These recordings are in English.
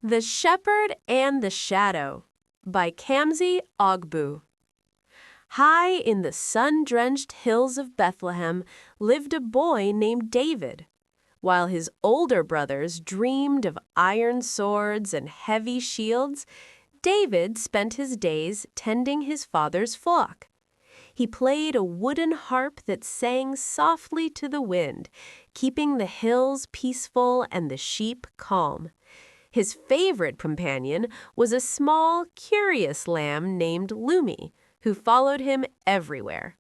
The Shepherd and the Shadow by Kamsi Ogbu. High in the sun-drenched hills of Bethlehem lived a boy named David. While his older brothers dreamed of iron swords and heavy shields, David spent his days tending his father's flock. He played a wooden harp that sang softly to the wind, keeping the hills peaceful and the sheep calm. His favorite companion was a small, curious lamb named Lumi, who followed him everywhere.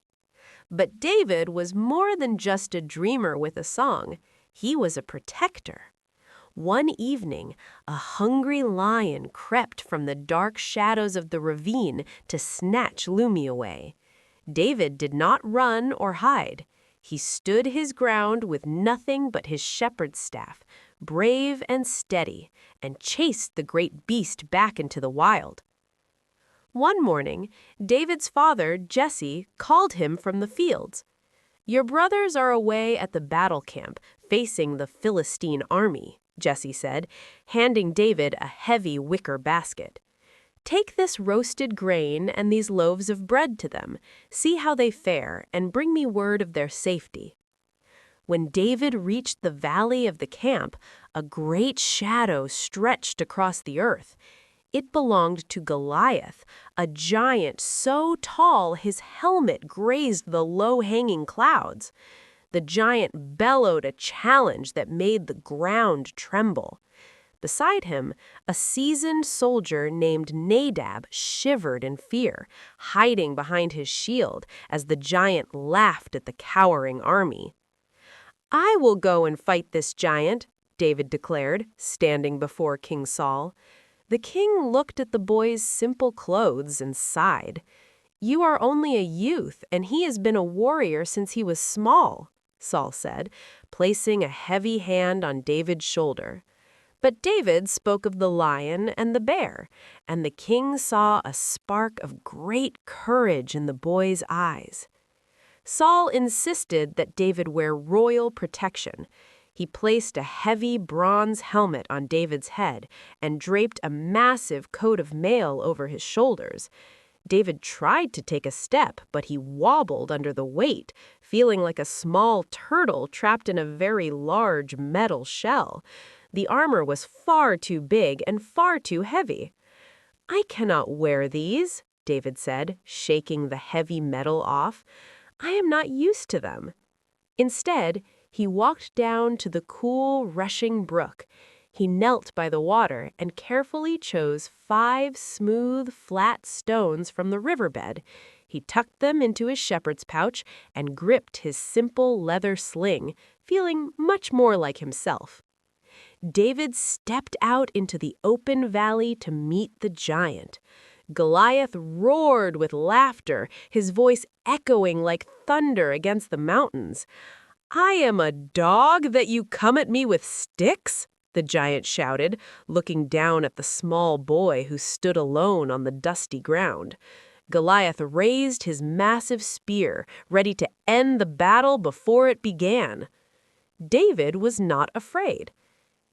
But David was more than just a dreamer with a song. He was a protector. One evening, a hungry lion crept from the dark shadows of the ravine to snatch Lumi away. David did not run or hide. He stood his ground with nothing but his shepherd's staff, brave and steady, and chased the great beast back into the wild. One morning, David's father, Jesse, called him from the fields. "Your brothers are away at the battle camp, facing the Philistine army," Jesse said, handing David a heavy wicker basket. "Take this roasted grain and these loaves of bread to them. See how they fare, and bring me word of their safety." When David reached the valley of the camp, a great shadow stretched across the earth. It belonged to Goliath, a giant so tall his helmet grazed the low-hanging clouds. The giant bellowed a challenge that made the ground tremble. Beside him, a seasoned soldier named Nadab shivered in fear, hiding behind his shield as the giant laughed at the cowering army. "I will go and fight this giant," David declared, standing before King Saul. The king looked at the boy's simple clothes and sighed. "You are only a youth, and he has been a warrior since he was small," Saul said, placing a heavy hand on David's shoulder. But David spoke of the lion and the bear, and the king saw a spark of great courage in the boy's eyes. Saul insisted that David wear royal protection. He placed a heavy bronze helmet on David's head and draped a massive coat of mail over his shoulders. David tried to take a step, but he wobbled under the weight, feeling like a small turtle trapped in a very large metal shell. The armor was far too big and far too heavy. "I cannot wear these," David said, shaking the heavy metal off. "I am not used to them." Instead, he walked down to the cool, rushing brook. He knelt by the water and carefully chose 5 smooth, flat stones from the riverbed. He tucked them into his shepherd's pouch and gripped his simple leather sling, feeling much more like himself. David stepped out into the open valley to meet the giant. Goliath roared with laughter, his voice echoing like thunder against the mountains. "I am a dog that you come at me with sticks?" the giant shouted, looking down at the small boy who stood alone on the dusty ground. Goliath raised his massive spear, ready to end the battle before it began. David was not afraid.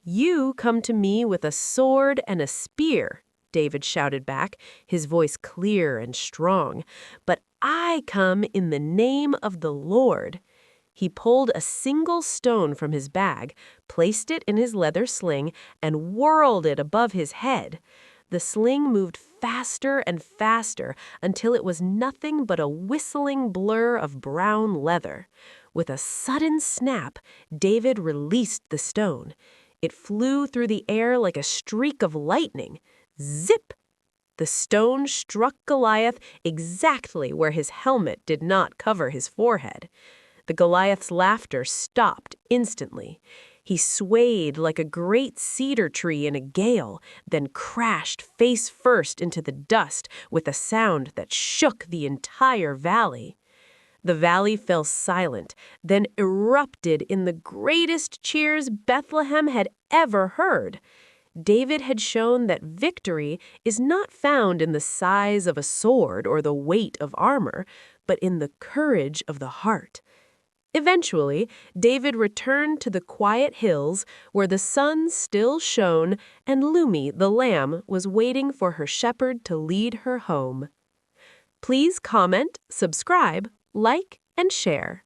"You come to me with a sword and a spear," David shouted back, his voice clear and strong. "But I come in the name of the Lord." He pulled a single stone from his bag, placed it in his leather sling, and whirled it above his head. The sling moved faster and faster until it was nothing but a whistling blur of brown leather. With a sudden snap, David released the stone. It flew through the air like a streak of lightning. Zip! The stone struck Goliath exactly where his helmet did not cover his forehead. The Goliath's laughter stopped instantly. He swayed like a great cedar tree in a gale, then crashed face first into the dust with a sound that shook the entire valley. The valley fell silent, then erupted in the greatest cheers Bethlehem had ever heard. David had shown that victory is not found in the size of a sword or the weight of armor, but in the courage of the heart. Eventually, David returned to the quiet hills where the sun still shone and Lumi, the lamb, was waiting for her shepherd to lead her home. Please comment, subscribe, like, and share.